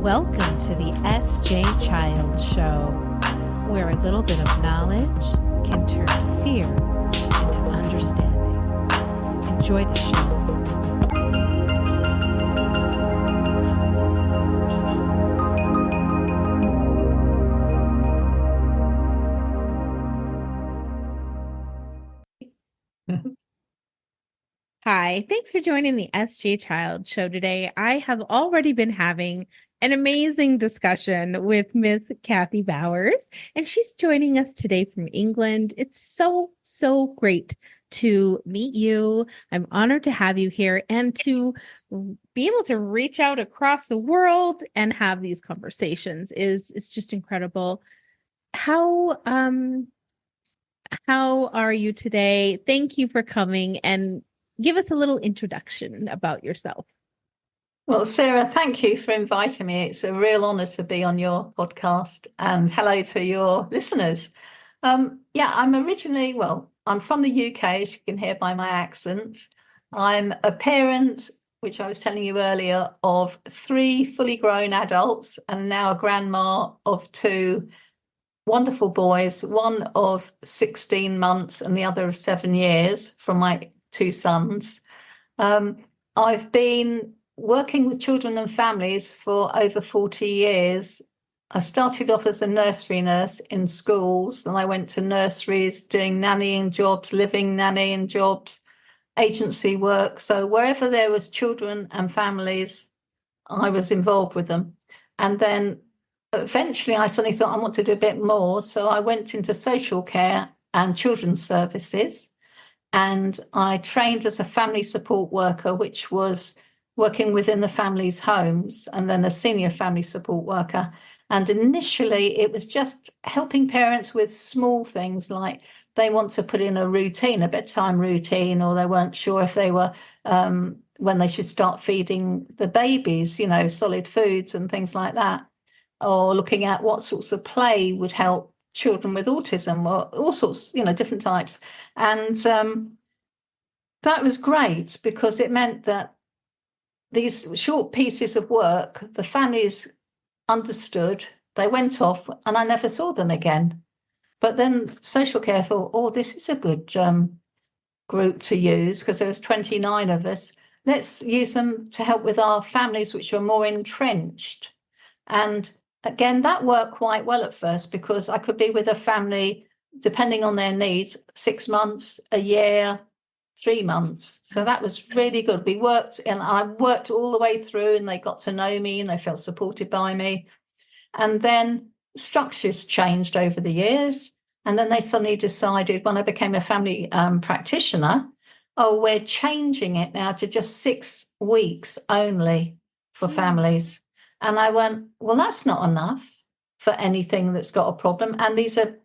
Welcome to the S.J. Child Show, where a little bit of knowledge can turn fear into understanding. Enjoy the show. Hi, thanks for joining the SJ Child Show today. I have already been having an amazing discussion with Miss Kathy Bowers, and she's joining us today from England. It's so great to meet you. I'm honored to have you here and to be able to reach out across the world and have these conversations is just incredible. How are you today? Thank you for coming and give us a little introduction about yourself. Well, Sarah, thank you for inviting me. It's a real honor to be on your podcast, and hello to your listeners. I'm from the UK, as you can hear by my accent. I'm a parent, which I was telling you earlier, of 3 fully grown adults and now a grandma of 2 wonderful boys, one of 16 months and the other of 7 years from my 2 sons. I've been working with children and families for over 40 years. I started off as a nursery nurse in schools, and I went to nurseries doing nannying jobs, living nannying jobs, agency work. So wherever there was children and families, I was involved with them. And then eventually I suddenly thought I want to do a bit more. So I went into social care and children's services. And I trained as a family support worker, which was working within the family's homes, and then a senior family support worker. And initially, it was just helping parents with small things like they want to put in a routine, a bedtime routine, or they weren't sure if they were when they should start feeding the babies, solid foods and things like that, or looking at what sorts of play would help children with autism, or all sorts, different types. And that was great because it meant that these short pieces of work, the families understood, they went off, and I never saw them again. But then social care thought, oh, this is a good group to use, because there was 29 of us. Let's use them to help with our families, which are more entrenched. And again, that worked quite well at first, because I could be with a family, depending on their needs, 6 months, a year, 3 months. So that was really good. I worked all the way through, and they got to know me and they felt supported by me. And then structures changed over the years. And then they suddenly decided, when I became a family practitioner, we're changing it now to just 6 weeks only for families. And I went, well, that's not enough for anything that's got a problem. And these are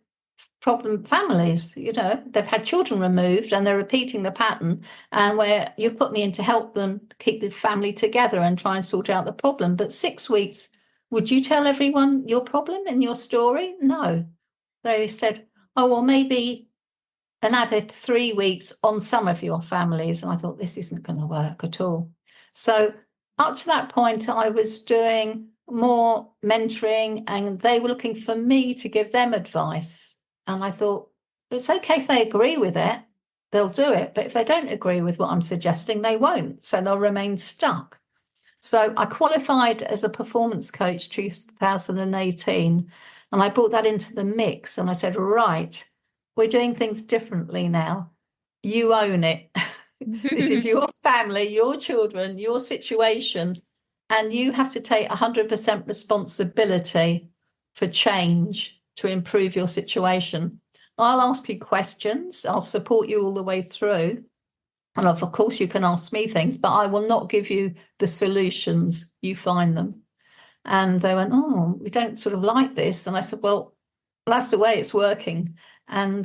problem families, they've had children removed and they're repeating the pattern, and where you put me in to help them keep the family together and try and sort out the problem. But 6 weeks, would you tell everyone your problem and your story? No. They said, oh, well, maybe an added 3 weeks on some of your families. And I thought, this isn't going to work at all. So up to that point, I was doing more mentoring, and they were looking for me to give them advice. And I thought, it's okay if they agree with it, they'll do it. But if they don't agree with what I'm suggesting, they won't. So they'll remain stuck. So I qualified as a performance coach 2018, and I brought that into the mix. And I said, right, we're doing things differently now. You own it. This is your family, your children, your situation. And you have to take 100% responsibility for change to improve your situation. I'll ask you questions. I'll support you all the way through. And of course, you can ask me things, but I will not give you the solutions. You find them. And they went, oh, we don't sort of like this. And I said, well, that's the way it's working. And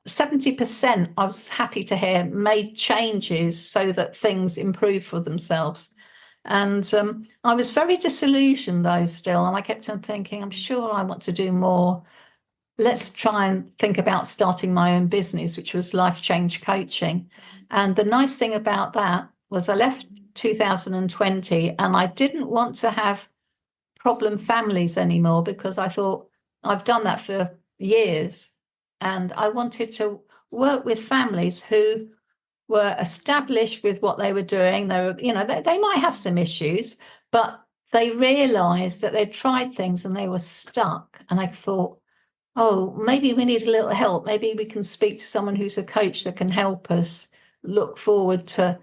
70%, I was happy to hear, made changes so that things improve for themselves. And I was very disillusioned, though, still. And I kept on thinking, I'm sure I want to do more. Let's try and think about starting my own business, which was life change coaching. And the nice thing about that was I left 2020, and I didn't want to have problem families anymore, because I thought I've done that for years, and I wanted to work with families who were established with what they were doing. They were, they might have some issues, but they realized that they'd tried things and they were stuck. And I thought, oh, maybe we need a little help. Maybe we can speak to someone who's a coach that can help us look forward to.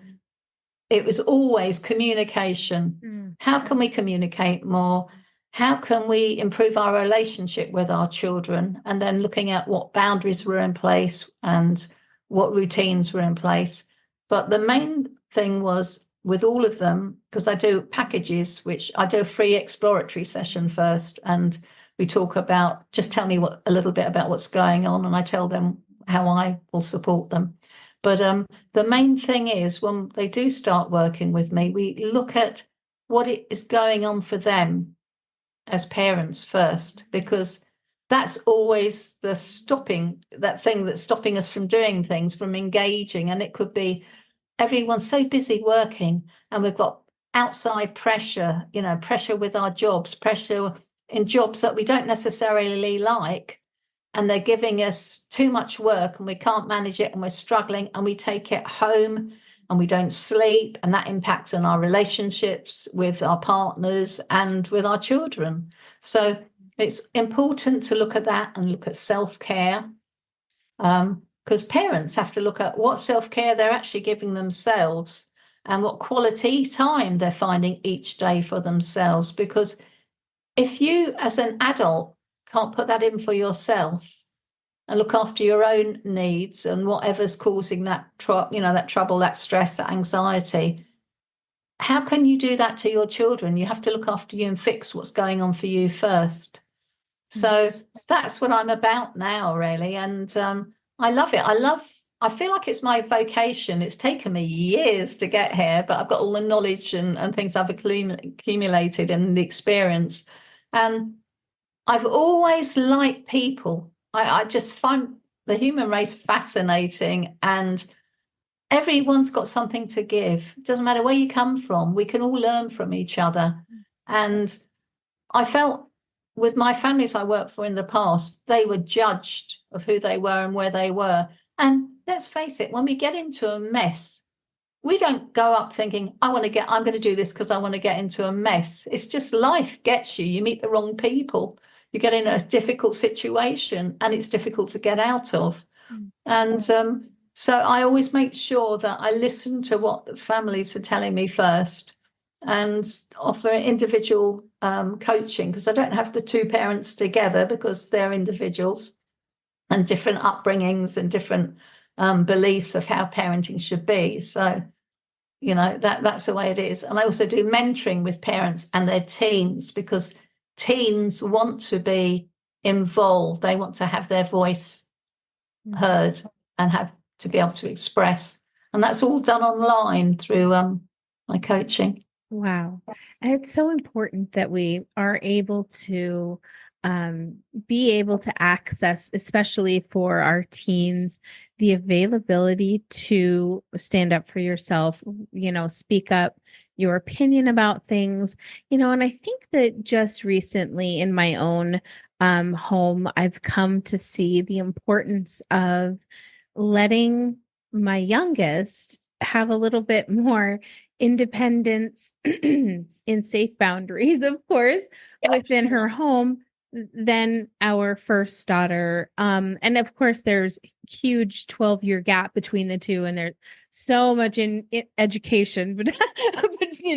It was always communication. How can we communicate more? How can we improve our relationship with our children? And then looking at what boundaries were in place and what routines were in place. But the main thing was with all of them, because I do packages, which I do a free exploratory session first. And we talk about, just tell me a little bit about what's going on. And I tell them how I will support them. But the main thing is, when they do start working with me, we look at what is going on for them as parents first, because that's always that thing that's stopping us from doing things, from engaging. And it could be everyone's so busy working, and we've got outside pressure, pressure with our jobs, pressure in jobs that we don't necessarily like, and they're giving us too much work and we can't manage it and we're struggling, and we take it home and we don't sleep, and that impacts on our relationships with our partners and with our children. So it's important to look at that and look at self-care, because parents have to look at what self-care they're actually giving themselves and what quality time they're finding each day for themselves. Because if you as an adult can't put that in for yourself and look after your own needs and whatever's causing that that trouble, that stress, that anxiety, how can you do that to your children? You have to look after you and fix what's going on for you first. So that's what I'm about now, really. And I love it. I feel like it's my vocation. It's taken me years to get here, but I've got all the knowledge and things I've accumulated and the experience. And I've always liked people. I just find the human race fascinating, and everyone's got something to give. It doesn't matter where you come from. We can all learn from each other. And I felt with my families I worked for in the past, they were judged of who they were and where they were. And let's face it, when we get into a mess, we don't go up thinking, I'm going to do this because I want to get into a mess. It's just life gets you. You meet the wrong people. You get in a difficult situation and it's difficult to get out of. And so I always make sure that I listen to what the families are telling me first and offer individual coaching, because I don't have the two parents together because they're individuals and different upbringings and different beliefs of how parenting should be. So, that's the way it is. And I also do mentoring with parents and their teens, because teens want to be involved. They want to have their voice heard and have to be able to express. And that's all done online through my coaching. Wow. And it's so important that we are able to be able to access, especially for our teens, the availability to stand up for yourself, speak up your opinion about things, and I think that just recently in my own home, I've come to see the importance of letting my youngest have a little bit more independence in safe boundaries, of course, within her home than our first daughter. And of course, there's huge 12-year gap between the two, and there's so much in education, but,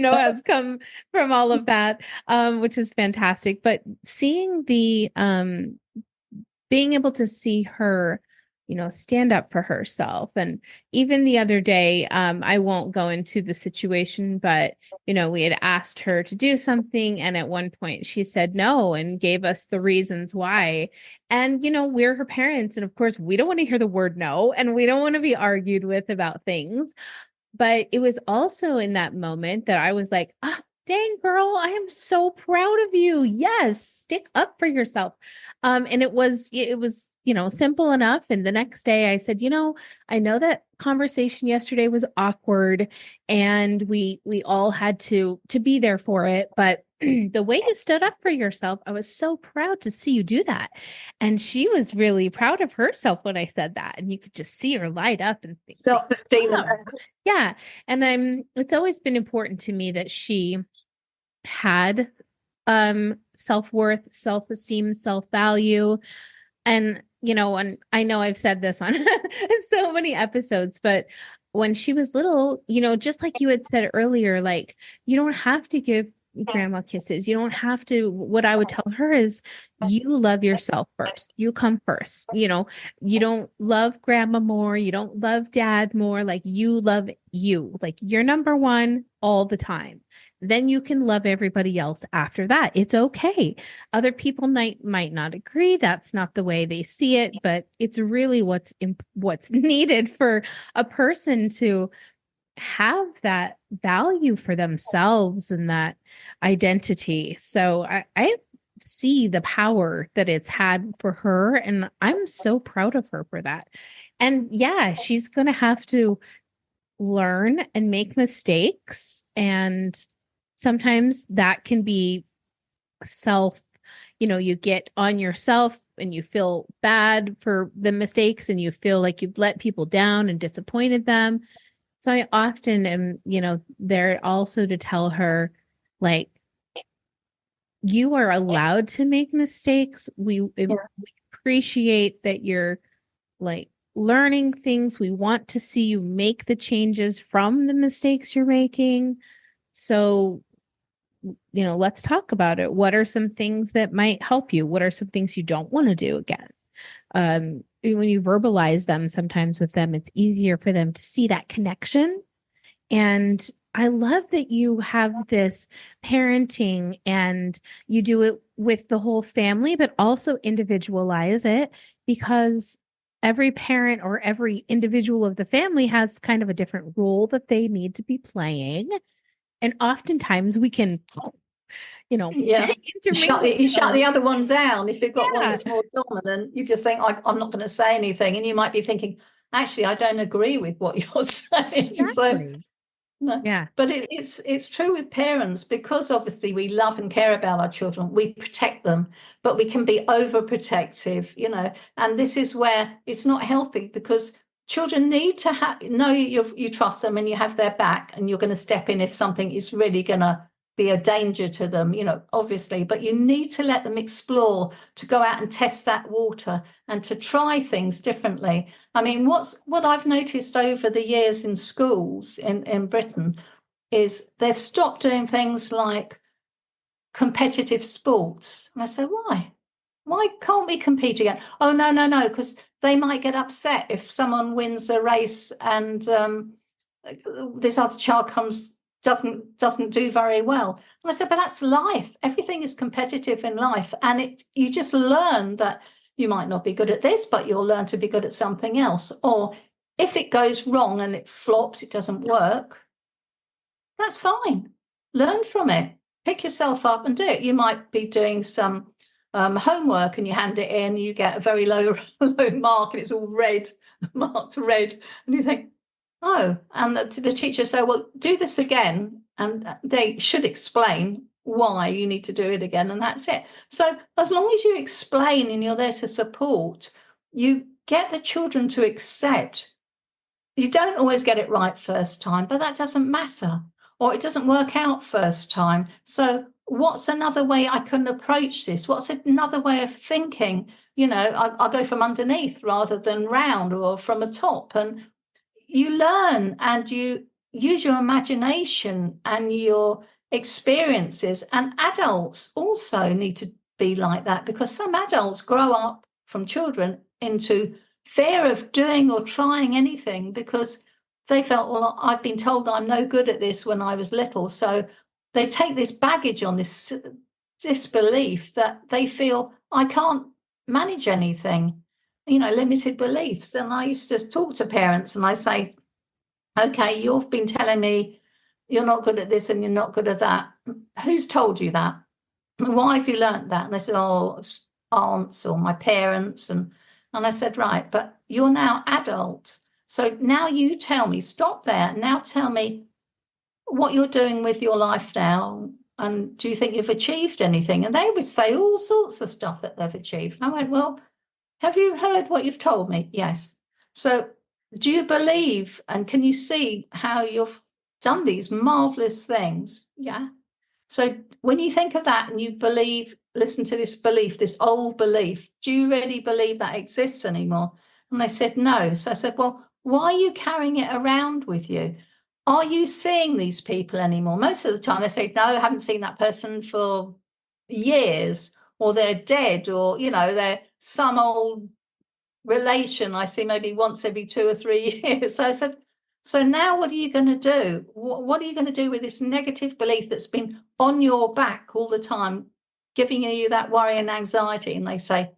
has come from all of that, which is fantastic. But seeing being able to see her stand up for herself. And even the other day, I won't go into the situation, but, we had asked her to do something. And at one point she said no and gave us the reasons why. And, we're her parents. And of course, we don't want to hear the word no, and we don't want to be argued with about things. But it was also in that moment that I was like, dang girl, I am so proud of you. Yes, stick up for yourself. And it was simple enough. And the next day I said, I know that conversation yesterday was awkward and we all had to be there for it, but the way you stood up for yourself, I was so proud to see you do that. And she was really proud of herself when I said that. And you could just see her light up and think, Self-esteem. wow. Yeah. And it's always been important to me that she had self-worth, self-esteem, self-value. And I know I've said this on so many episodes, but when she was little, just like you had said earlier, like you don't have to give grandma kisses. You don't have to. What I would tell her is you love yourself first. You come first. You don't love grandma more. You don't love dad more. Like you love you. Like you're number one all the time. Then you can love everybody else after that. It's okay. Other people might not agree. That's not the way they see it, but it's really what's needed for a person to have that value for themselves and that identity. So I see the power that it's had for her, and I'm so proud of her for that. And yeah, she's going to have to learn and make mistakes. And sometimes that can be self, you get on yourself and you feel bad for the mistakes and you feel like you've let people down and disappointed them. So I often am, there also to tell her, like, you are allowed to make mistakes. We appreciate that you're like learning things. We want to see you make the changes from the mistakes you're making. So, let's talk about it. What are some things that might help you? What are some things you don't want to do again? When you verbalize them, sometimes with them, it's easier for them to see that connection. And I love that you have this parenting and you do it with the whole family, but also individualize it, because every parent or every individual of the family has kind of a different role that they need to be playing. And oftentimes we can, Yeah, you shut the other one down. If you've got one Yeah, that's more dominant, you just think, I'm not going to say anything. And you might be thinking, actually, I don't agree with what you're saying. So, exactly. no. Yeah. But it's true with parents, because obviously we love and care about our children. We protect them, but we can be overprotective, and this is where it's not healthy, because children need to know you trust them and you have their back, and you're going to step in if something is really going to be a danger to them, obviously. But you need to let them explore, to go out and test that water and to try things differently. I mean, what I've noticed over the years in schools in Britain is they've stopped doing things like competitive sports. And I say, why? Why can't we compete again? Oh, no, because they might get upset if someone wins a race and this other child doesn't do very well. And I said, but that's life. Everything is competitive in life, and you just learn that you might not be good at this, but you'll learn to be good at something else. Or if it goes wrong and it flops, it doesn't work, that's fine. Learn from it. Pick yourself up and do it. You might be doing some homework and you hand it in, you get a very low mark and it's all red, marked red, and you think, oh, and the teacher say, well, do this again, and they should explain why you need to do it again, and that's it. So as long as you explain and you're there to support, you get the children to accept. You don't always get it right first time, but that doesn't matter, or it doesn't work out first time. So what's another way I can approach this? What's another way of thinking? I'll go from underneath rather than round, or from a top. And you learn and you use your imagination and your experiences. And adults also need to be like that, because some adults grow up from children into fear of doing or trying anything, because they felt, well, I've been told I'm no good at this when I was little. So they take this baggage on, this disbelief that they feel, I can't manage anything, limited beliefs. And I used to talk to parents and I say, okay, you've been telling me you're not good at this and you're not good at that. Who's told you that? Why have you learnt that? And they said, oh, aunts or my parents. And And I said, right, but you're now adult. So now you tell me, stop there. Now tell me what you're doing with your life now. And do you think you've achieved anything? And they would say all sorts of stuff that they've achieved. And I went, well, have you heard what you've told me? Yes. So do you believe and can you see how you've done these marvelous things? Yeah. So when you think of that and you believe, listen to this belief, this old belief, do you really believe that exists anymore? And they said, no. So I said, well, why are you carrying it around with you? Are you seeing these people anymore? Most of the time they say, no, I haven't seen that person for years, or they're dead, or, they're some old relation I see maybe once every 2 or 3 years. So I said, so now what are you going to do? What are you going to do with this negative belief that's been on your back all the time, giving you that worry and anxiety? And they say,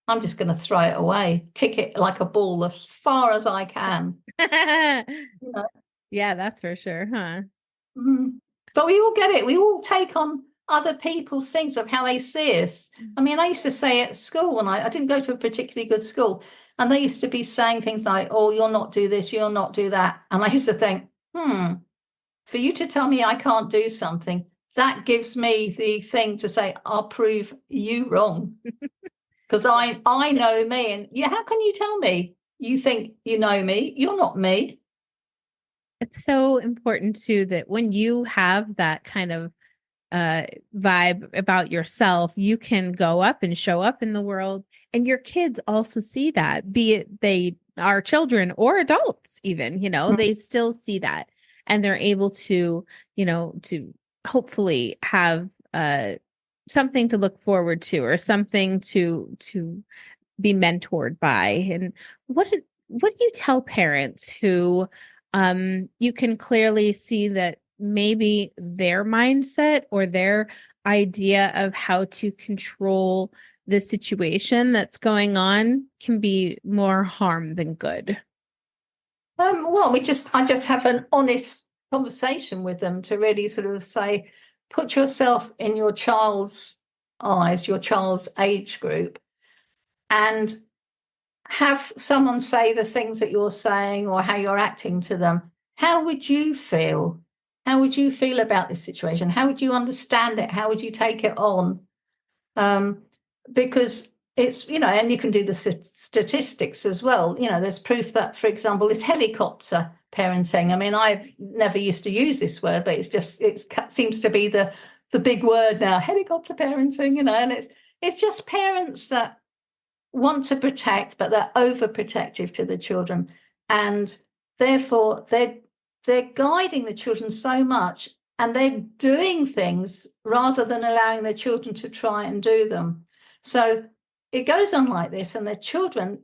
I'm just going to throw it away, kick it like a ball as far as I can. You know? Yeah, that's for sure, huh? Mm. But we all get it. We all take on other people's things of how they see us. I mean, I used to say at school when I didn't go to a particularly good school, and they used to be saying things like, oh, you'll not do this, you'll not do that. And I used to think, for you to tell me I can't do something, that gives me the thing to say, I'll prove you wrong. Because I know me. And yeah, how can you tell me? You think you know me? You're not me. It's so important too that when you have that kind of uh vibe about yourself, you can go up and show up in the world, and your kids also see that, be it they are children or adults even, they still see that, and they're able to, to hopefully have something to look forward to, or something to be mentored by. And what do you tell parents who you can clearly see that maybe their mindset or their idea of how to control the situation that's going on can be more harm than good? Well, I just have an honest conversation with them to really sort of say, put yourself in your child's eyes, your child's age group, and have someone say the things that you're saying or how you're acting to them. How would you feel? How would you feel about this situation? How would you understand it? How would you take it on? Because it's, and you can do the statistics as well. There's proof that, for example, this helicopter parenting. I mean, I never used to use this word, but it seems to be the big word now, helicopter parenting, and it's just parents that want to protect, but they're overprotective to the children. And therefore they're guiding the children so much, and they're doing things rather than allowing their children to try and do them. So it goes on like this, and their children,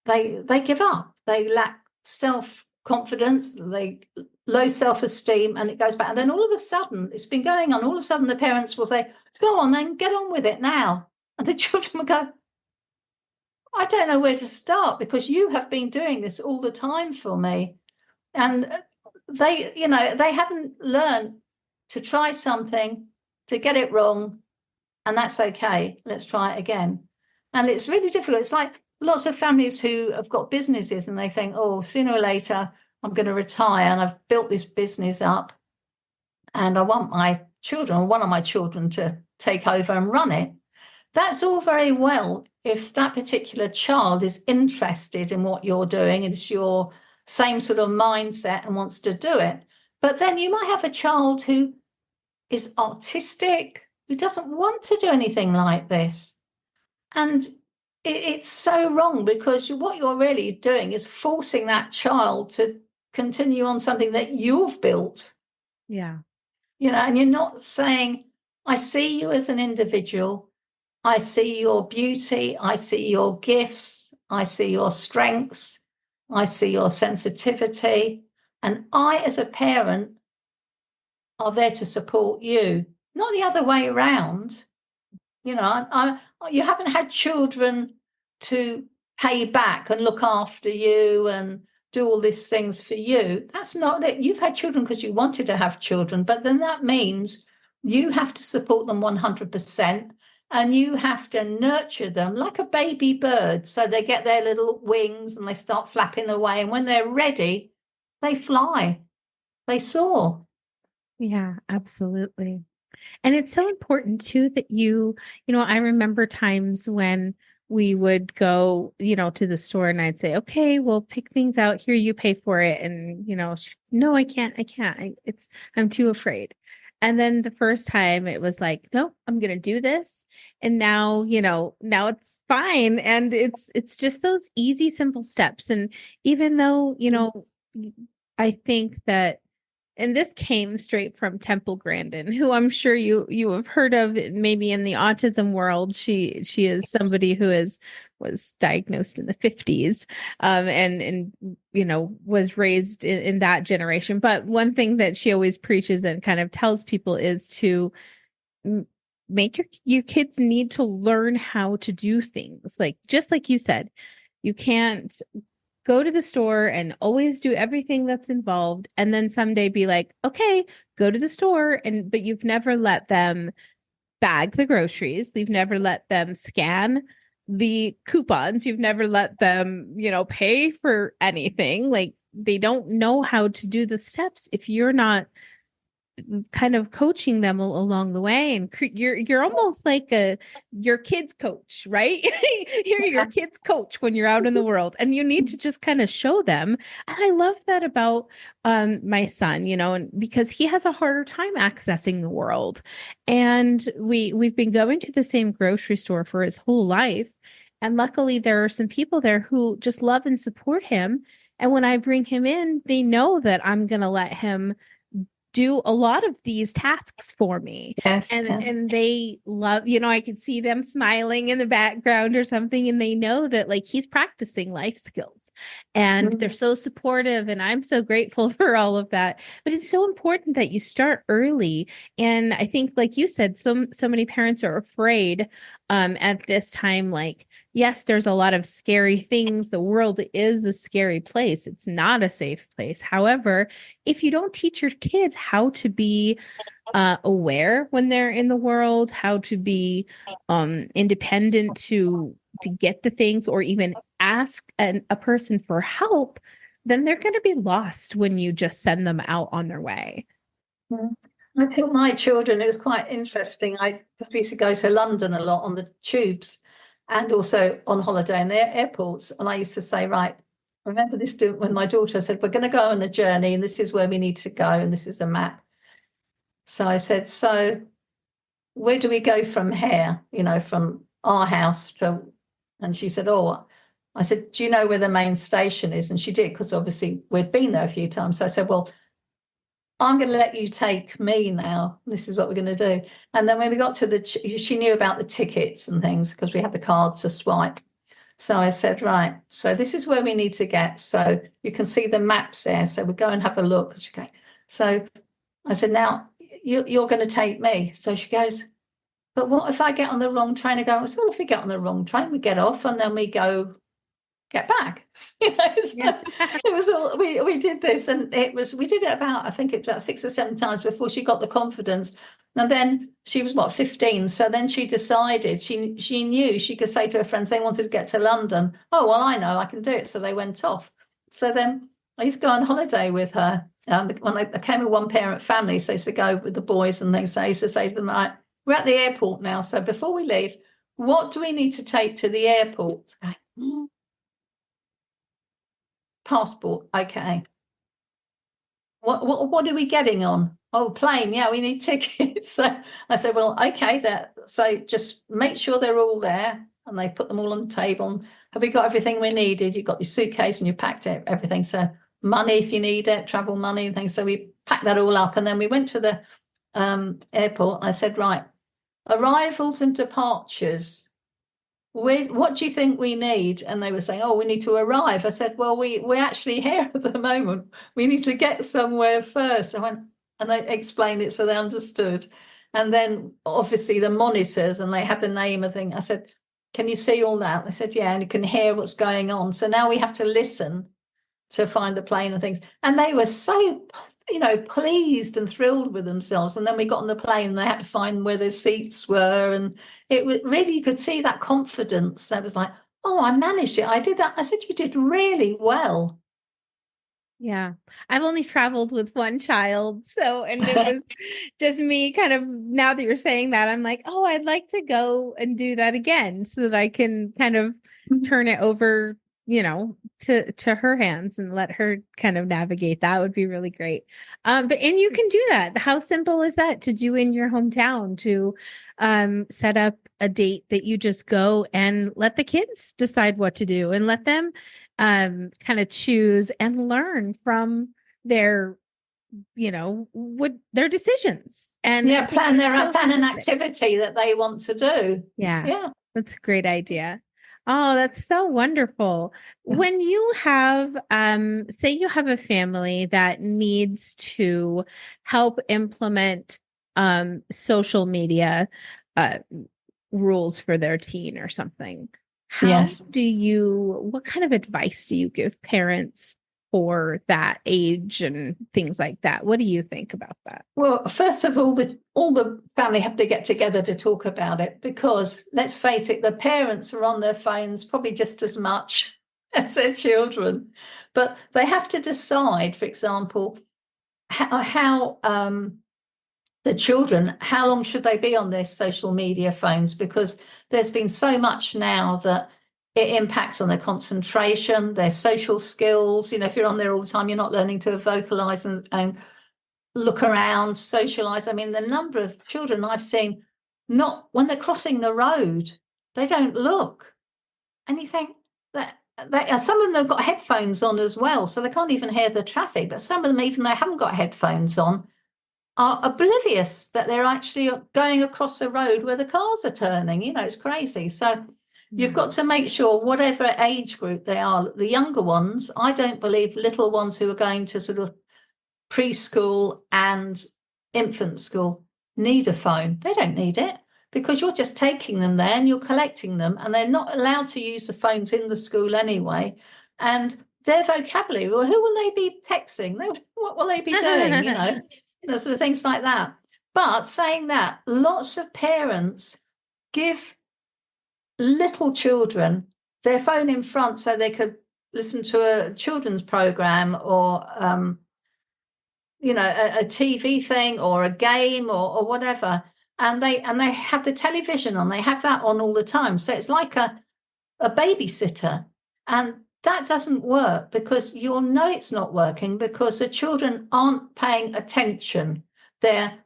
they give up. They lack self-confidence, they low self-esteem, and it goes back. And then all of a sudden, it's been going on, all of a sudden the parents will say, go on then, get on with it now. And the children will go, I don't know where to start, because you have been doing this all the time for me. And they haven't learned to try something, to get it wrong, and that's okay. Let's try it again. And it's really difficult. It's like lots of families who have got businesses and they think, oh, sooner or later, I'm going to retire and I've built this business up and I want my children, or one of my children, to take over and run it. That's all very well if that particular child is interested in what you're doing, it's your same sort of mindset and wants to do it. But then you might have a child who is artistic, who doesn't want to do anything like this. And it's so wrong, because what you're really doing is forcing that child to continue on something that you've built. Yeah. And you're not saying, I see you as an individual. I see your beauty. I see your gifts. I see your strengths. I see your sensitivity. And I, as a parent, are there to support you, not the other way around. You haven't had children to pay back and look after you and do all these things for you. That's not it. You've had children because you wanted to have children, but then that means you have to support them 100%. and you have to nurture them like a baby bird. So they get their little wings and they start flapping away. And when they're ready, they fly, they soar. Yeah, absolutely. And it's so important too that I remember times when we would go, to the store and I'd say, okay, we'll pick things out here, you pay for it. And, no, I can't. I'm too afraid. And then the first time it was like, no, I'm going to do this. And now, now it's fine. And it's just those easy, simple steps. And even though, I think that and this came straight from Temple Grandin, who I'm sure you have heard of, maybe in the autism world. She is somebody who was diagnosed in the 50s, and was raised in that generation. But one thing that she always preaches and kind of tells people is to make your kids need to learn how to do things, like just like you said. You can't go to the store and always do everything that's involved and then someday be like, okay, go to the store, but you've never let them bag the groceries, you've never let them scan the coupons, you've never let them pay for anything. Like, they don't know how to do the steps if you're not kind of coaching them along the way. And you're almost like your kids coach, right? You're your kids coach when you're out in the world, and you need to just kind of show them. And I love that about my son, and because he has a harder time accessing the world, and we've been going to the same grocery store for his whole life, and luckily there are some people there who just love and support him. And when I bring him in, they know that I'm going to let him do a lot of these tasks for me. Yes. and Yeah. and they love, I can see them smiling in the background or something, and they know that, like, he's practicing life skills, and they're so supportive, and I'm so grateful for all of that. But it's so important that you start early. And I think, like you said, so many parents are afraid at this time. Like, yes, there's a lot of scary things. The world is a scary place. It's not a safe place. However, if you don't teach your kids how to be aware when they're in the world, how to be independent to get the things, or even ask a person for help, then they're going to be lost when you just send them out on their way. I think my children, it was quite interesting. I just used to go to London a lot on the tubes and also on holiday in the airports. And I used to say, right, I remember this when my daughter said, we're going to go on the journey and this is where we need to go and this is a map. So I said, so where do we go from here, from our house to, and she said, oh, I said, do you know where the main station is? And she did, because obviously we'd been there a few times. So I said, well, I'm going to let you take me now. This is what we're going to do. And then when we got to she knew about the tickets and things because we had the cards to swipe. So I said, right, so this is where we need to get. So you can see the maps there. So we go and have a look. Okay. So I said, now you're going to take me. So she goes, but what if I get on the wrong train? I go, well, if we get on the wrong train, we get off and then we get back. So Yeah. it was all we did this, and we did it about, I think it was about 6 or 7 times before she got the confidence. And then she was 15, so then she decided she knew she could say to her friends they wanted to get to London. Oh, well, I know I can do it. So they went off. So then I used to go on holiday with her. When I came with one parent family, so I used to go with the boys and things. So I used to say to them, right, we're at the airport now, so before we leave, what do we need to take to the airport? Passport. Okay. What are we getting on? Oh, plane. Yeah, we need tickets. So I said, well, okay, so just make sure they're all there. And they put them all on the table. Have we got everything we needed? You've got your suitcase and you packed it, everything. So money if you need it, travel money and things. So we packed that all up. And then we went to the airport. I said, right, arrivals and departures. What do you think we need? And they were saying, oh, we need to arrive. I said, well, we're actually here at the moment. We need to get somewhere first. I went, and they explained it so they understood. And then obviously the monitors, and they had the name of thing. I said, can you see all that? They said, yeah, and you can hear what's going on. So now we have to listen to find the plane and things. And they were so, pleased and thrilled with themselves. And then we got on the plane and they had to find where their seats were. And it was really, you could see that confidence. That was like, oh, I managed it. I did that. I said, you did really well. Yeah. I've only traveled with one child. So, and it was just me kind of, now that you're saying that, I'm like, oh, I'd like to go and do that again so that I can kind of turn it over, to her hands and let her kind of navigate. That would be really great. But and you can do that. How simple is that to do in your hometown, to set up a date that you just go and let the kids decide what to do and let them kind of choose and learn from their, what their decisions. And I Yeah, think that's so plan an fantastic. activity that they want to do. Yeah, Yeah. that's a great idea. Oh, that's so wonderful. Yeah. When you have, say you have a family that needs to help implement social media uh rules for their teen or something, Yes. what kind of advice do you give parents for that age and things like that? What do you think about that? Well, first of all, all the family have to get together to talk about it, because let's face it, the parents are on their phones probably just as much as their children. But they have to decide, for example, how the children, how long should they be on their social media phones? Because there's been so much now that it impacts on their concentration, their social skills. If you're on there all the time, you're not learning to vocalize and look around, socialize. I mean, the number of children I've seen, not when they're crossing the road, they don't look. And you think that some of them have got headphones on as well, so they can't even hear the traffic. But some of them, even they haven't got headphones on, are oblivious that they're actually going across a road where the cars are turning. It's crazy. So you've Yeah. got to make sure, whatever age group they are, the younger ones, I don't believe little ones who are going to sort of preschool and infant school need a phone. They don't need it, because you're just taking them there and you're collecting them, and they're not allowed to use the phones in the school anyway. And their vocabulary, well, who will they be texting? What will they be doing? Sort of things like that. But saying that, lots of parents give little children their phone in front so they could listen to a children's program, or a TV thing or a game, or whatever, and they have the television on. They have that on all the time, so it's like a babysitter, and that doesn't work, because you'll know it's not working, because the children aren't paying attention. They're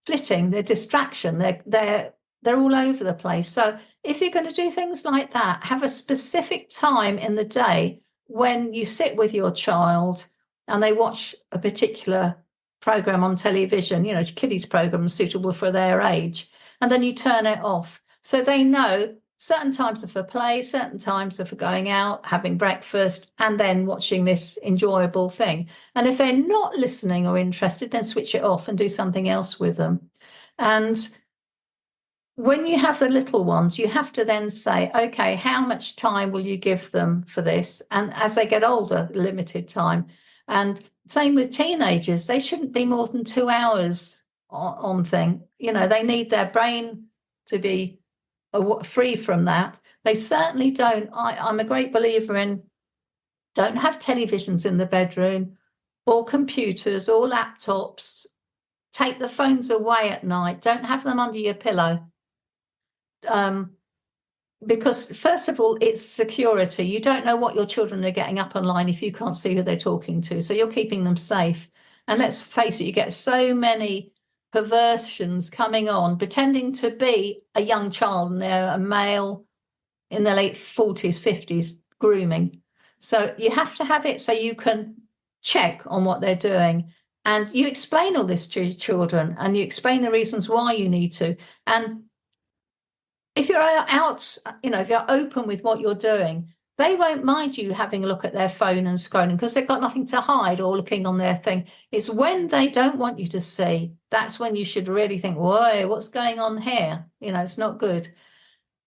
flitting, they're distraction, they're all over the place. So if you're going to do things like that, have a specific time in the day when you sit with your child and they watch a particular program on television, kiddies programs suitable for their age, and then you turn it off, so they know certain times are for play, certain times are for going out, having breakfast, and then watching this enjoyable thing. And if they're not listening or interested, then switch it off and do something else with them. And when you have the little ones, you have to then say, okay, how much time will you give them for this? And as they get older, limited time. And same with teenagers, they shouldn't be more than 2 hours on thing. They need their brain to be free from that. They certainly don't. I'm a great believer in, don't have televisions in the bedroom or computers or laptops. Take the phones away at night. Don't have them under your pillow. Because first of all, it's security. You don't know what your children are getting up online if you can't see who they're talking to. So you're keeping them safe. And let's face it, you get so many perversions coming on, pretending to be a young child, and they're a male in their late 40s, 50s, grooming. So you have to have it so you can check on what they're doing. And you explain all this to your children, and you explain the reasons why you need to. And if you're out, if you're open with what you're doing, they won't mind you having a look at their phone and scrolling, because they've got nothing to hide or looking on their thing. It's when they don't want you to see, that's when you should really think, whoa, what's going on here? It's not good.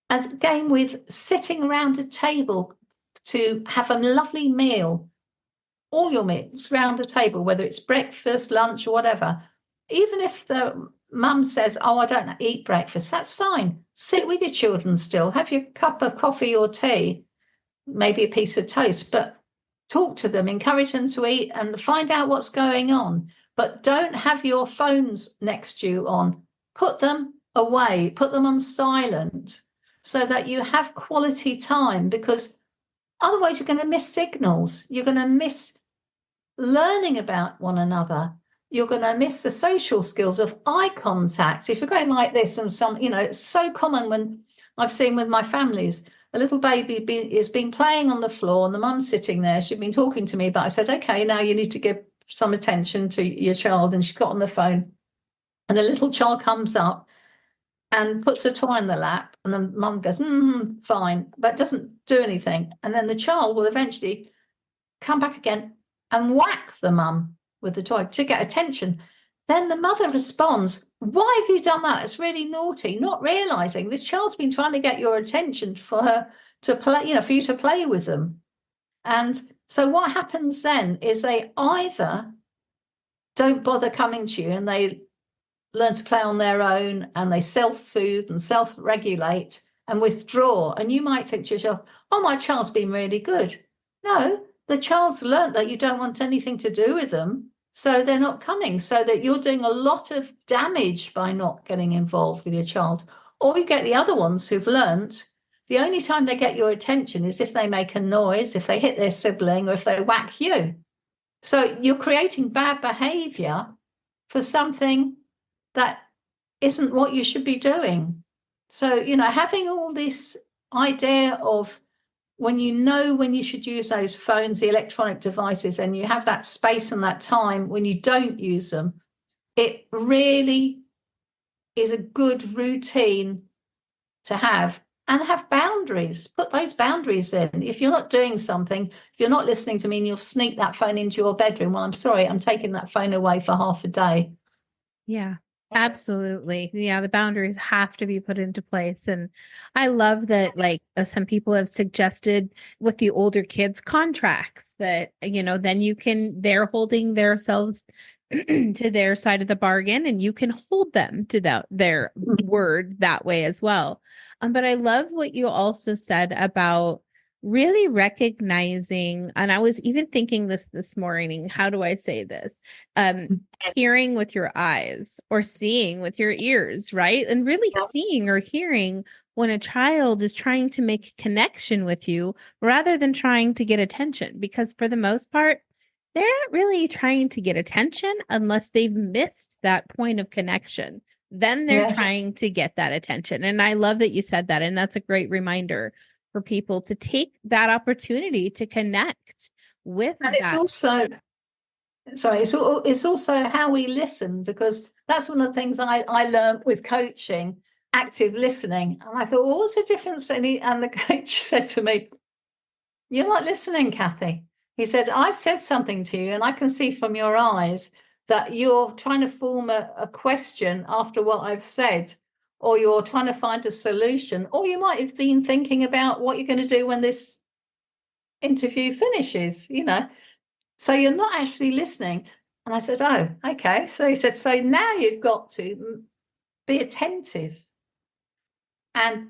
As again with sitting around a table to have a lovely meal, all your meals round a table, whether it's breakfast, lunch, or whatever. Even if the mum says, oh, I don't eat breakfast, that's fine. Sit with your children still, have your cup of coffee or tea, maybe a piece of toast, but talk to them, encourage them to eat and find out what's going on. But don't have your phones next to you on. Put them away, put them on silent so that you have quality time, because otherwise you're going to miss signals. You're going to miss learning about one another. You're going to miss the social skills of eye contact. If you're going like this and it's so common when I've seen with my families, a little baby has been playing on the floor and the mum's sitting there. She'd been talking to me, but I said, okay, now you need to give some attention to your child. And she got on the phone and the little child comes up and puts a toy in the lap, and the mum goes, fine, but doesn't do anything. And then the child will eventually come back again and whack the mum with the toy to get attention. Then the mother responds, why have you done that? It's really naughty, not realizing this child's been trying to get your attention for her to play, for you to play with them. And so what happens then is they either don't bother coming to you and they learn to play on their own and they self-soothe and self-regulate and withdraw. And you might think to yourself, oh, my child's been really good. No, the child's learned that you don't want anything to do with them, so they're not coming, so that you're doing a lot of damage by not getting involved with your child. Or you get the other ones who've learned the only time they get your attention is if they make a noise, if they hit their sibling, or if they whack you. So you're creating bad behavior for something that isn't what you should be doing. So, having all this idea of when you should use those phones, the electronic devices, and you have that space and that time when you don't use them, it really is a good routine to have, and have boundaries. Put those boundaries in. If you're not doing something, if you're not listening to me and you'll sneak that phone into your bedroom, well, I'm sorry, I'm taking that phone away for half a day. Yeah, absolutely. Yeah, the boundaries have to be put into place. And I love that, like, some people have suggested with the older kids contracts that, then they're holding themselves to their side of the bargain and you can hold them to their word that way as well. But I love what you also said about really recognizing, and I was even thinking this morning, how do I say this? Hearing with your eyes or seeing with your ears, right? And really seeing or hearing when a child is trying to make a connection with you rather than trying to get attention. Because for the most part, they're not really trying to get attention unless they've missed that point of connection. Then they're trying to get that attention. And I love that you said that. And that's a great reminder for people to take that opportunity to connect with and that. It's also, it's also how we listen, because that's one of the things I learned with coaching, active listening. And I thought, well, what's the difference? And the coach said to me, you're not listening, Kathy. He said, I've said something to you and I can see from your eyes that you're trying to form a question after what I've said, or you're trying to find a solution, or you might have been thinking about what you're going to do when this interview finishes, so you're not actually listening. And I said, oh, okay. So he said, so now you've got to be attentive. And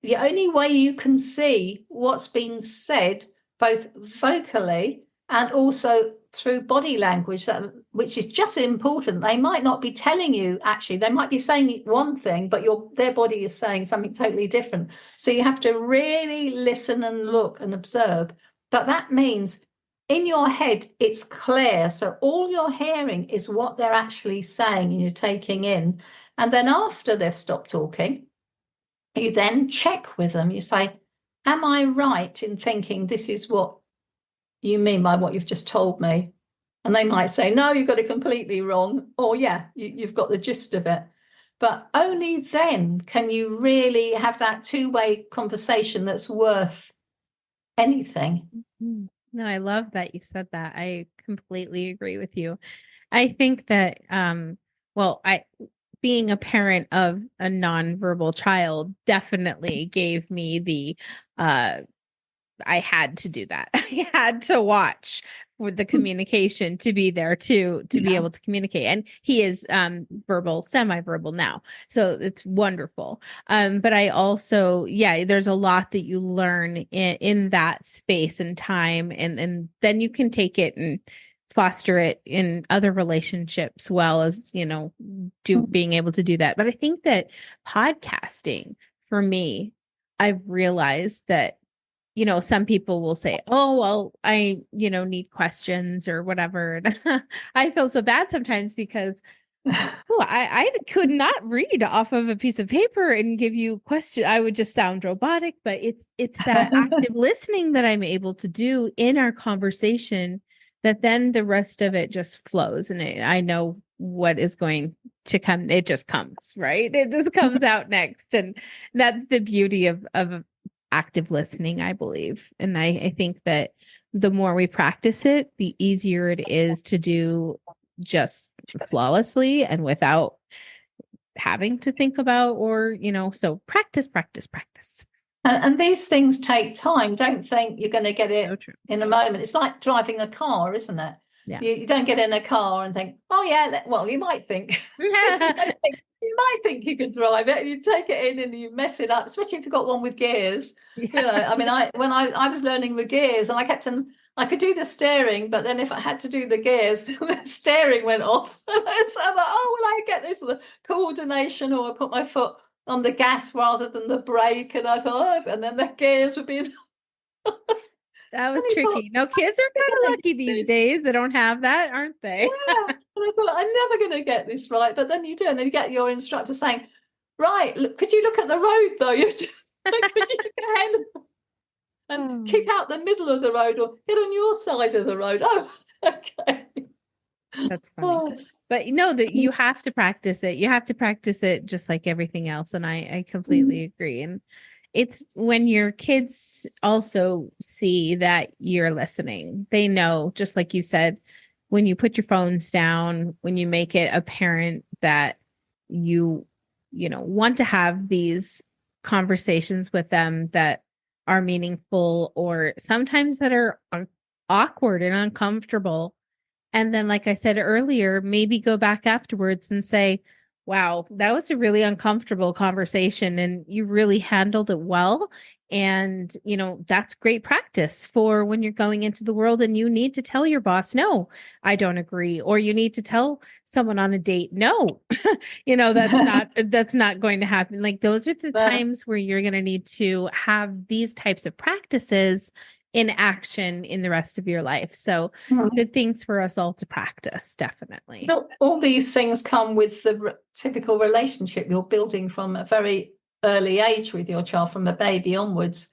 the only way you can see what's being said, both vocally and also through body language, which is just important. They might not be telling you, actually, they might be saying one thing, but their body is saying something totally different. So you have to really listen and look and observe. But that means in your head, it's clear. So all you're hearing is what they're actually saying and you're taking in. And then after they've stopped talking, you then check with them. You say, am I right in thinking this is what you mean by what you've just told me? And they might say, no, you've got it completely wrong. Or, yeah, you've got the gist of it. But only then can you really have that two-way conversation that's worth anything. No, I love that you said that. I completely agree with you. I think that, being a parent of a nonverbal child definitely gave me I had to do that. I had to watch for the communication to be there to be Yeah. able to communicate. And he is verbal, semi-verbal now. So it's wonderful. But I also, yeah, there's a lot that you learn in that space and time, and then you can take it and foster it in other relationships, well as, being able to do that. But I think that podcasting for me, I've realized that, some people will say, oh, well, I, need questions or whatever. And I feel so bad sometimes because I could not read off of a piece of paper and give you question. I would just sound robotic, but it's that active listening that I'm able to do in our conversation that then the rest of it just flows, and I know what is going to come. It just comes, right? It just comes out next, and that's the beauty of active listening, I believe. And I think that the more we practice it, the easier it is to do just flawlessly and without having to think about, or, so practice, practice, practice. And these things take time. Don't think you're going to get it in a moment. It's like driving a car, isn't it? Yeah. You don't get in a car and think, oh, yeah, well, you might think. You might think you could drive it, and you take it in and you mess it up, especially if you've got one with gears. Yeah. I mean, when I was learning the gears, and I could do the steering, but then if I had to do the gears, the steering went off. So I'm like, oh, will I get this, the coordination, or I put my foot on the gas rather than the brake, and I thought, and then the gears would be. That was tricky. No, kids are kind of lucky these days. They don't have that, aren't they? Yeah. And I thought, I'm never going to get this right. But then you do, and then you get your instructor saying, right, look, could you look at the road though? Could you look ahead and keep out the middle of the road, or get on your side of the road? Oh, okay. That's funny. But that you have to practice it. You have to practice it just like everything else. And I completely agree. And it's when your kids also see that you're listening, they know, just like you said, when you put your phones down, when you make it apparent that you want to have these conversations with them that are meaningful, or sometimes that are awkward and uncomfortable. And then, like I said earlier, maybe go back afterwards and say, wow, that was a really uncomfortable conversation and you really handled it well. And, that's great practice for when you're going into the world and you need to tell your boss, no, I don't agree. Or you need to tell someone on a date, no, that's not going to happen. Like, those are the times where you're going to need to have these types of practices in action in the rest of your life. So good things for us all to practice, definitely. Well, all these things come with the typical relationship you're building from a very early age with your child, from a baby onwards.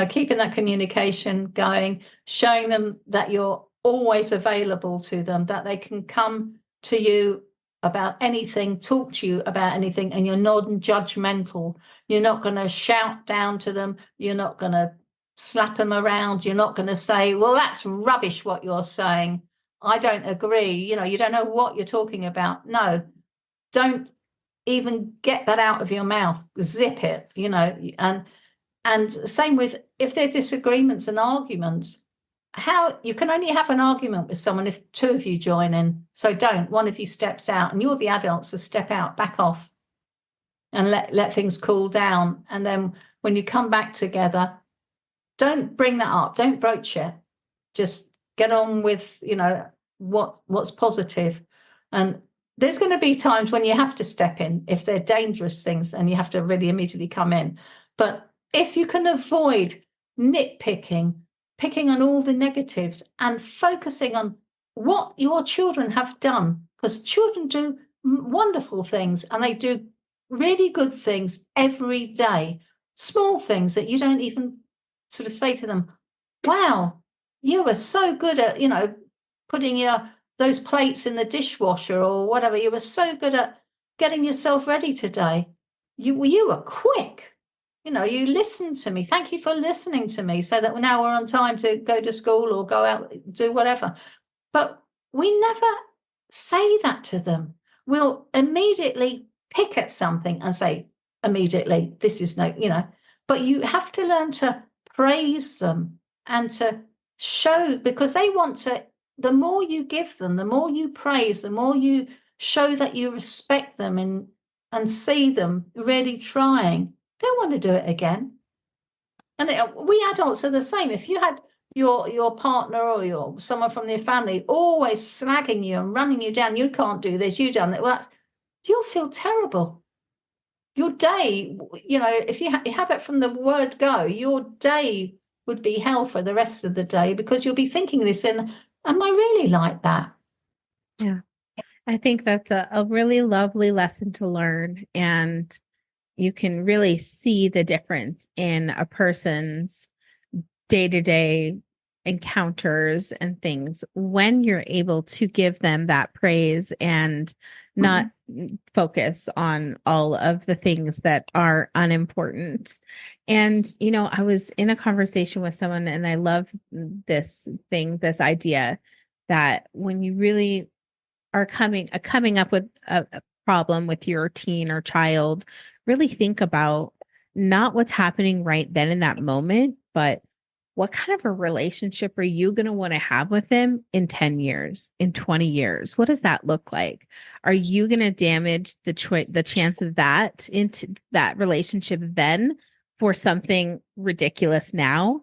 Keeping that communication going, showing them that you're always available to them, that they can come to you about anything, talk to you about anything, and you're non-judgmental. You're not going to shout down to them. You're not going to slap them around. You're not going to say, well, that's rubbish what you're saying. I don't agree. You don't know what you're talking about. No, don't even get that out of your mouth. Zip it, and same with, if there's disagreements and arguments, how you can only have an argument with someone if two of you join in. So don't, one of you steps out, and you're the adults, to step out, back off, and let things cool down. And then when you come back together, don't bring that up. Don't broach it. Just get on with, what's positive. And there's going to be times when you have to step in if they're dangerous things, and you have to really immediately come in. But if you can avoid nitpicking, picking on all the negatives, and focusing on what your children have done, because children do wonderful things, and they do really good things every day, small things that you don't even sort of say to them, wow, you were so good at, putting those plates in the dishwasher or whatever. You were so good at getting yourself ready today. You were quick. You listened to me. Thank you for listening to me, so that now we're on time to go to school or go out, do whatever. But we never say that to them. We'll immediately pick at something and say, immediately, this is no, but you have to learn to praise them and to show, because they want to the more you give them, the more you praise, the more you show that you respect them and see them really trying, they'll want to do it again. And we adults are the same. If you had your partner or someone from your family always slagging you and running you down, you can't do this, you done that, well, you'll feel terrible. Your day, if you have that from the word go, your day would be hell for the rest of the day, because you'll be thinking this in, am I really like that? Yeah. I think that's a really lovely lesson to learn. And you can really see the difference in a person's day-to-day encounters and things when you're able to give them that praise and not focus on all of the things that are unimportant. And, I was in a conversation with someone, and I love this idea that when you really are coming up with a problem with your teen or child, really think about not what's happening right then in that moment, but what kind of a relationship are you going to want to have with them in 10 years, in 20 years? What does that look like? Are you going to damage the chance of that into that relationship then for something ridiculous now?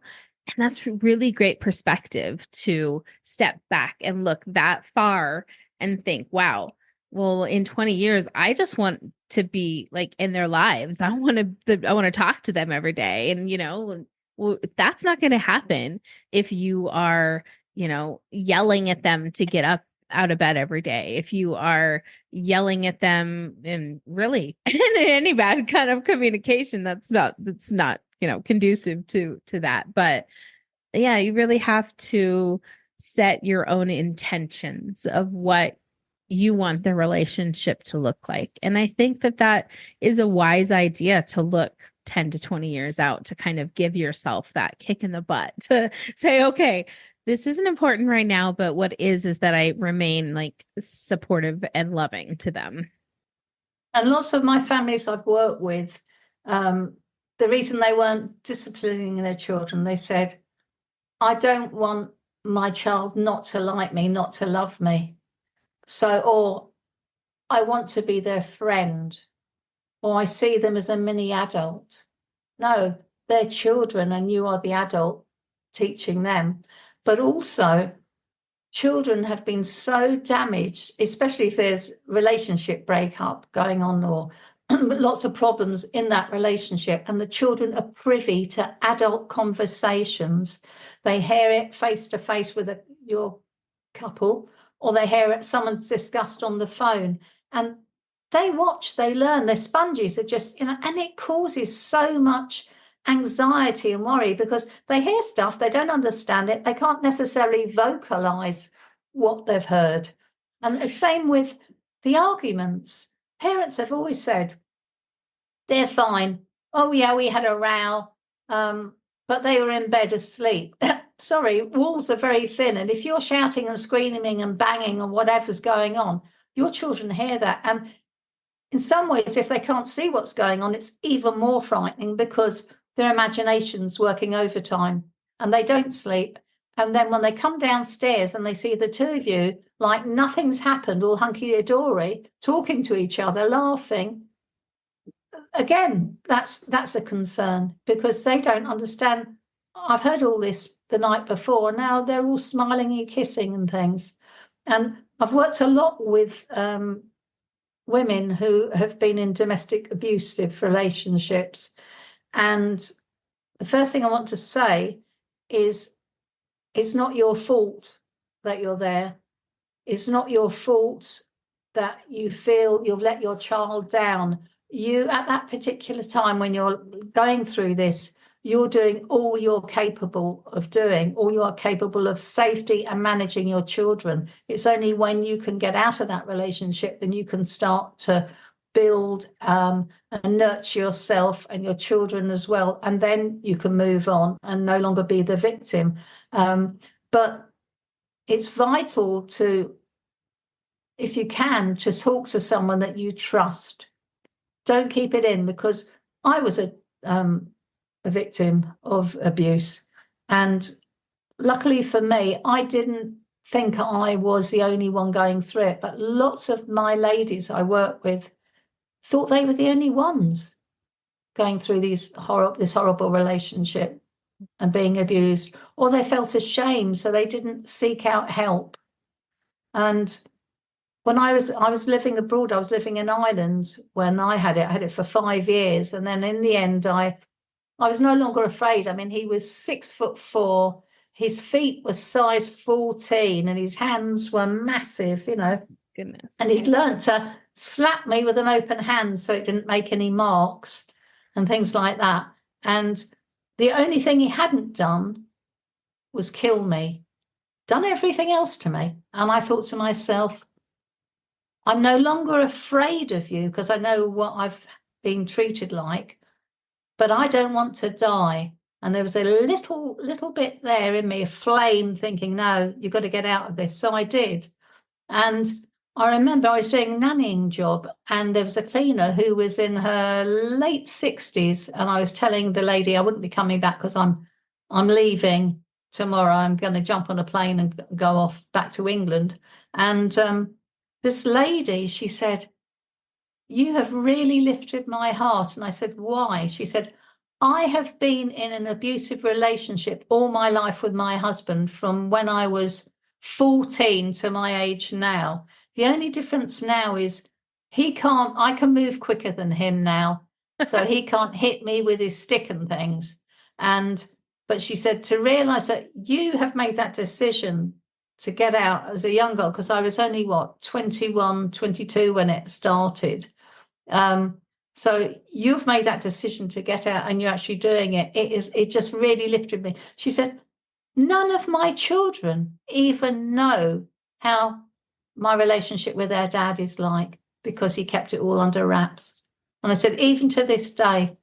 And that's really great perspective to step back and look that far and think, wow, well, in 20 years, I just want to be like in their lives. I want to talk to them every day. And, well, that's not going to happen if you are, yelling at them to get up out of bed every day. If you are yelling at them in really any bad kind of communication, that's not, conducive to that. But yeah, you really have to set your own intentions of what you want the relationship to look like. And I think that is a wise idea, to look 10 to 20 years out, to kind of give yourself that kick in the butt to say, okay, this isn't important right now, but what is that I remain like supportive and loving to them. And lots of my families I've worked with, the reason they weren't disciplining their children, they said, I don't want my child not to like me, not to love me. So, or I want to be their friend, or I see them as a mini adult. No, they're children and you are the adult teaching them. But also, children have been so damaged, especially if there's relationship breakup going on, or lots of problems in that relationship, and the children are privy to adult conversations. They hear it face to face with your couple, or they hear it someone's discussed on the phone, and they watch, they learn, they're sponges. They're just, and it causes so much anxiety and worry, because they hear stuff, they don't understand it, they can't necessarily vocalize what they've heard. And the same with the arguments. Parents have always said, they're fine. Oh, yeah, we had a row, but they were in bed asleep. Sorry, walls are very thin. And if you're shouting and screaming and banging and whatever's going on, your children hear that. And in some ways, if they can't see what's going on, it's even more frightening, because their imagination's working overtime and they don't sleep. And then when they come downstairs and they see the two of you like nothing's happened, all hunky-dory, talking to each other, laughing, again, that's a concern, because they don't understand. I've heard all this the night before. Now they're all smiling and kissing and things. And I've worked a lot with women who have been in domestic abusive relationships. And the first thing I want to say is, it's not your fault that you're there. It's not your fault that you feel you've let your child down. You, at that particular time when you're going through this, you're doing all you're capable of doing, all you are capable of safety and managing your children. It's only when you can get out of that relationship then you can start to build and nurture yourself and your children as well. And then you can move on and no longer be the victim. But it's vital to, if you can, to talk to someone that you trust. Don't keep it in, because I was a victim of abuse. And luckily for me, I didn't think I was the only one going through it, but lots of my ladies I work with thought they were the only ones going through this horrible relationship and being abused, or they felt ashamed, so they didn't seek out help. And when I was living abroad, I was living in Ireland when I had it for 5 years. And then in the end, I was no longer afraid. I mean, he was 6'4", his feet were size 14, and his hands were massive, Goodness. and he'd learnt to slap me with an open hand so it didn't make any marks and things like that. And the only thing he hadn't done was kill me, done everything else to me. And I thought to myself, I'm no longer afraid of you because I know what I've been treated like, but I don't want to die. And there was a little bit there in me, a flame, thinking, no, you've got to get out of this. So I did. And I remember I was doing a nannying job, and there was a cleaner who was in her late 60s. And I was telling the lady I wouldn't be coming back because I'm leaving tomorrow. I'm going to jump on a plane and go off back to England. And this lady, she said, you have really lifted my heart. And I said, why? She said, I have been in an abusive relationship all my life with my husband from when I was 14 to my age now. The only difference now is I can move quicker than him now. So he can't hit me with his stick and things. But she said, to realize that you have made that decision to get out as a young girl, because I was only 21, 22 when it started. So you've made that decision to get out and you're actually doing it. It just really lifted me. She said, none of my children even know how my relationship with their dad is like because he kept it all under wraps. And I said, even to this day.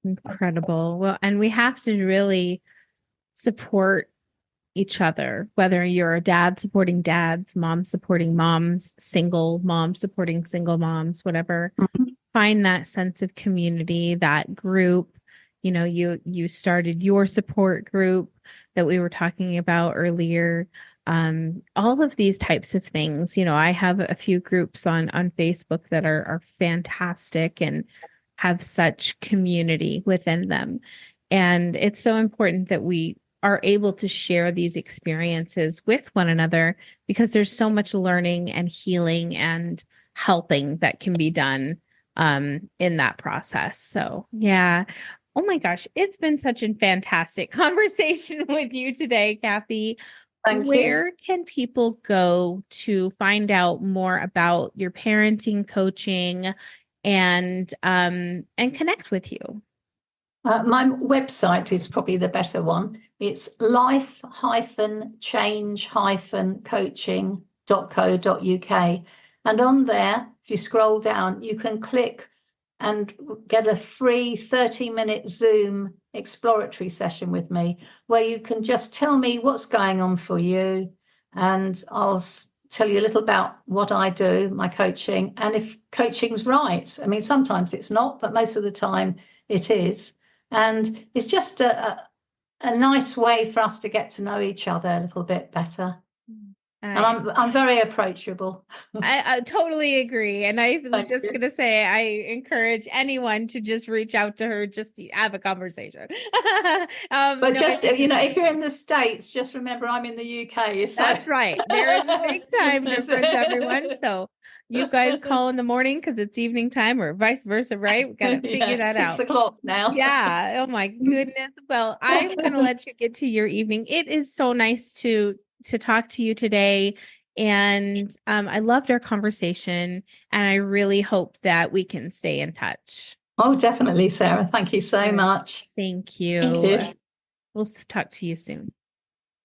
Incredible. Well, and we have to really support each other, whether you're a dad supporting dads, mom supporting moms, single moms supporting single moms, whatever. Mm-hmm. Find that sense of community, that group. You started your support group that we were talking about earlier. All of these types of things. I have a few groups on Facebook that are fantastic and have such community within them. And it's so important that we are able to share these experiences with one another because there's so much learning and healing and helping that can be done in that process. So, yeah. Oh my gosh, it's been such a fantastic conversation with you today, Kathy. Thank Where you. can people go to find out more about your parenting coaching and connect with you? My website is probably the better one. It's life-change-coaching.co.uk. And on there, if you scroll down, you can click and get a free 30-minute Zoom exploratory session with me where you can just tell me what's going on for you. And I'll tell you a little about what I do, my coaching, and if coaching's right. I mean, sometimes it's not, but most of the time it is. And it's just a nice way for us to get to know each other a little bit better. And I'm very approachable. I totally agree. And I was just going to say, I encourage anyone to just reach out to her, just to have a conversation. But just, if you're in the States, just remember I'm in the UK. So. That's right. There is a big time difference, everyone. So you guys call in the morning because it's evening time or vice versa, right? We got to figure that out. 6 o'clock now. Yeah. Oh my goodness. Well, I'm going to let you get to your evening. It is so nice to talk to you today. And I loved our conversation. And I really hope that we can stay in touch. Oh, definitely, Sarah. Thank you so much. Thank you. Thank you. We'll talk to you soon.